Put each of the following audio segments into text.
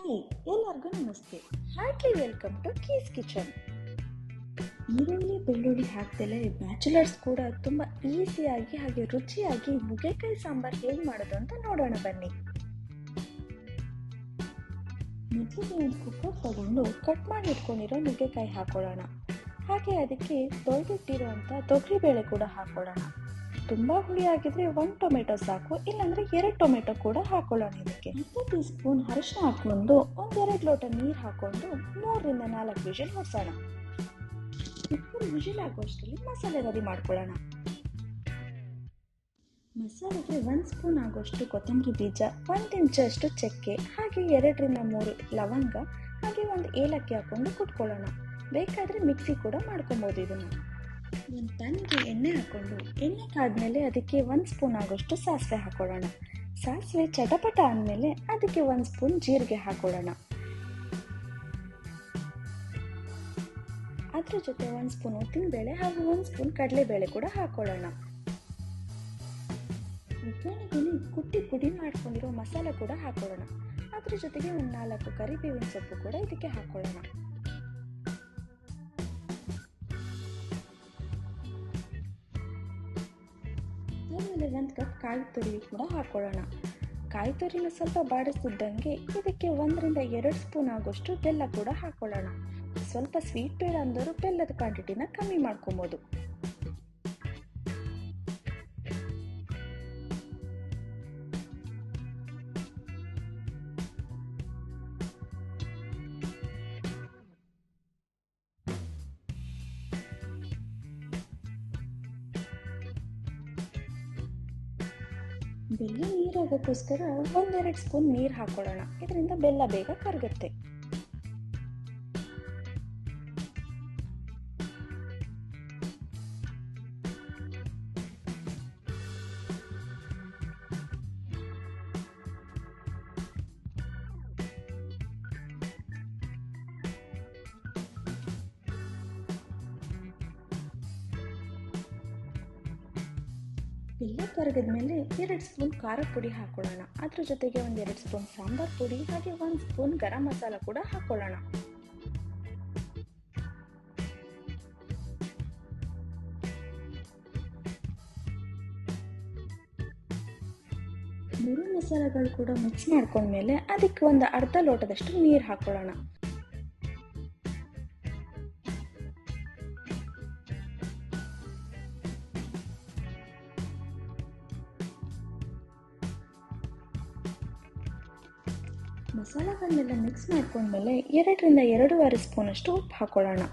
Hi, ಎಲ್ಲರಿಗೂ ನಮಸ್ತೆ. Heartly welcome to Kee's kitchen. ಈರುಳ್ಳಿ ಬೆಳ್ಳುಳ್ಳಿ ಹಾಕ್ದಲೇ ಬ್ಯಾಚುಲರ್ಸ್ ಕೂಡ ತುಂಬ ಈಸಿಯಾಗಿ ಹಾಗೆ ರುಚಿಯಾಗಿ ನುಗ್ಗೆಕಾಯಿ ಸಾಂಬಾರ್ ಹೇಗೆ ಮಾಡೋದು ಅಂತ ನೋಡೋಣ ಬನ್ನಿ. ಮೊದಲಿಗೆ ಒಂದು ಕುಕ್ಕರ್ ತಗೊಂಡು ಕಟ್ ಮಾಡಿ ಇಟ್ಕೊಂಡಿರೋ ನುಗ್ಗೆಕಾಯಿ ಹಾಕೊಳ್ಳೋಣ. ಹಾಗೆ ಅದಕ್ಕೆ ತೊಳೆದಿಟ್ಟಿರುವಂಥ ತೊಗರಿಬೇಳೆ ಕೂಡ ಹಾಕೊಳ್ಳೋಣ. ತುಂಬ ಹುಳಿ ಆಗಿದ್ರೆ 1 ಟೊಮೆಟೊ ಸಾಕು, ಇಲ್ಲಾಂದ್ರೆ 2 ಟೊಮೆಟೊ ಕೂಡ ಹಾಕೊಳ್ಳೋಣ. ಇದಕ್ಕೆ 1 ಟೀ ಸ್ಪೂನ್ ಅರಿಶಿನ ಹಾಕೊಂಡು 1-2 ಲೋಟ ನೀರು ಹಾಕೊಂಡು 3-4 ವಿಷಲ್ ಹೊಡ್ಸೋಣ. ಕುಕ್ಕರ್ ವಿಷಲ್ ಆಗುವಷ್ಟರಲ್ಲಿ ಮಸಾಲೆ ರೆಡಿ ಮಾಡ್ಕೊಳ್ಳೋಣ. ಮಸಾಲೆಗೆ 1 ಸ್ಪೂನ್ ಆಗುವಷ್ಟು ಕೊತ್ತಂಬರಿ ಬೀಜ, 1 ಇಂಚಷ್ಟು ಚಕ್ಕೆ, ಹಾಗೆ 2-3 ಲವಂಗ, ಹಾಗೆ 1 ಏಲಕ್ಕಿ ಹಾಕೊಂಡು ಕುಟ್ಕೊಳ್ಳೋಣ. ಬೇಕಾದರೆ ಮಿಕ್ಸಿ ಕೂಡ ಮಾಡ್ಕೊಬೋದು. ಇದನ್ನು ಒಂದು ಪ್ಯಾನ್ಗೆ ಎಣ್ಣೆ ಹಾಕೊಂಡು ಎಣ್ಣೆ ಕಾದ್ಮೇಲೆ ಅದಕ್ಕೆ 1 ಸ್ಪೂನ್ ಆಗೋಷ್ಟು ಸಾಸಿವೆ ಹಾಕೊಳ್ಳೋಣ. ಸಾಸಿವೆ ಚಟಪಟ ಆದಮೇಲೆ ಅದಕ್ಕೆ 1 ಸ್ಪೂನ್ ಜೀರಿಗೆ ಹಾಕೊಳ್ಳೋಣ. ಅದ್ರ ಜೊತೆ 1 ಸ್ಪೂನ್ ಉದ್ದಿನಬೇಳೆ ಹಾಗೂ 1 ಸ್ಪೂನ್ ಕಡಲೆಬೇಳೆ ಕೂಡ ಹಾಕೊಳ್ಳೋಣ. ಒಗ್ಗರಣೆಗೆ ಕುಟ್ಟಿ ಪುಡಿ ಮಾಡ್ಕೊಂಡಿರೋ ಮಸಾಲೆ ಕೂಡ ಹಾಕೊಳ್ಳೋಣ. ಅದ್ರ ಜೊತೆಗೆ 4 ಕರಿಬೇವಿನ ಸೊಪ್ಪು ಕೂಡ ಇದಕ್ಕೆ ಹಾಕೊಳ್ಳೋಣ. ಆಮೇಲೆ 1 ಕಪ್ ಕಾಯಿ ತುರಿ ಕೂಡ ಹಾಕೊಳ್ಳೋಣ. ಕಾಯಿ ತುರಿನ ಸ್ವಲ್ಪ ಬಾಡಿಸ್ತಿದ್ದಂಗೆ ಇದಕ್ಕೆ 1-2 ಸ್ಪೂನ್ ಆಗೋಷ್ಟು ಬೆಲ್ಲ ಕೂಡ ಹಾಕೊಳ್ಳೋಣ. ಸ್ವಲ್ಪ ಸ್ವೀಟ್ ಬೇಡ ಅಂದವರು ಬೆಲ್ಲದ ಕ್ವಾಂಟಿಟಿನ ಕಮ್ಮಿ ಮಾಡ್ಕೊಬೋದು. ಬೆಲ್ಲ ನೀರಾಗೋಕ್ಕೋಸ್ಕರ 1-2 ಸ್ಪೂನ್ ನೀರು ಹಾಕೊಳ್ಳೋಣ. ಇದರಿಂದ ಬೆಲ್ಲ ಬೇಗ ಕರಗುತ್ತೆ. ಬೆಲ್ಲ ಕರಗಿದ್ಮೇಲೆ 2 ಸ್ಪೂನ್ ಖಾರ ಪುಡಿ ಹಾಕೊಳ್ಳೋಣ. ಅದ್ರ ಜೊತೆಗೆ 1-2 ಸ್ಪೂನ್ ಸಾಂಬಾರ್ ಪುಡಿ, ಹಾಗೆ 1 ಸ್ಪೂನ್ ಗರಂ ಮಸಾಲ ಕೂಡ ಹಾಕೊಳ್ಳೋಣ. ಮೂರು ಮಸಾಲೆಗಳು ಕೂಡ ಮಿಕ್ಸ್ ಮಾಡ್ಕೊಂಡ್ಮೇಲೆ ಅದಕ್ಕೆ 1 ಅರ್ಧ ಲೋಟದಷ್ಟು ನೀರು ಹಾಕೊಳ್ಳೋಣ. ಮಸಾಲೆಗಳನ್ನೆಲ್ಲ ಮಿಕ್ಸ್ ಮಾಡ್ಕೊಂಡ್ಮೇಲೆ 2-2.5 ಸ್ಪೂನ್ ಅಷ್ಟು ಉಪ್ಪು ಹಾಕೊಳ್ಳೋಣ.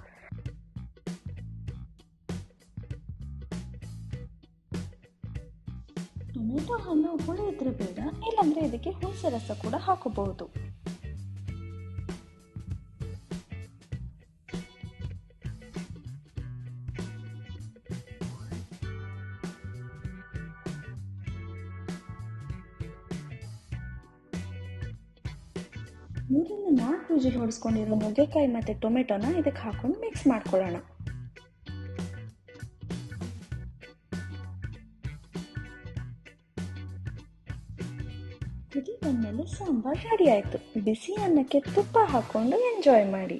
ಟೊಮೆಟೊ ಹಣ್ಣು ಹುಳಿ ಇದ್ರೆ ಬೇಡ, ಇಲ್ಲಾಂದ್ರೆ ಇದಕ್ಕೆ ಹುಣಸೆ ರಸ ಕೂಡ ಹಾಕಬಹುದು. ಮೂರಿಂದ 4 ವಿಜಿಲ್ ಹೊಡಿಸ್ಕೊಂಡಿರೋ ನುಗ್ಗೆಕಾಯಿ ಮತ್ತು ಟೊಮೆಟೊನ ಇದಕ್ಕೆ ಹಾಕೊಂಡು ಮಿಕ್ಸ್ ಮಾಡ್ಕೊಳ್ಳೋಣ. ಕುದಿ ಬಂದಮೇಲೆ ಸಾಂಬಾರ್ ರೆಡಿ ಆಯಿತು. ಬಿಸಿ ಅನ್ನಕ್ಕೆ ತುಪ್ಪ ಹಾಕೊಂಡು ಎಂಜಾಯ್ ಮಾಡಿ.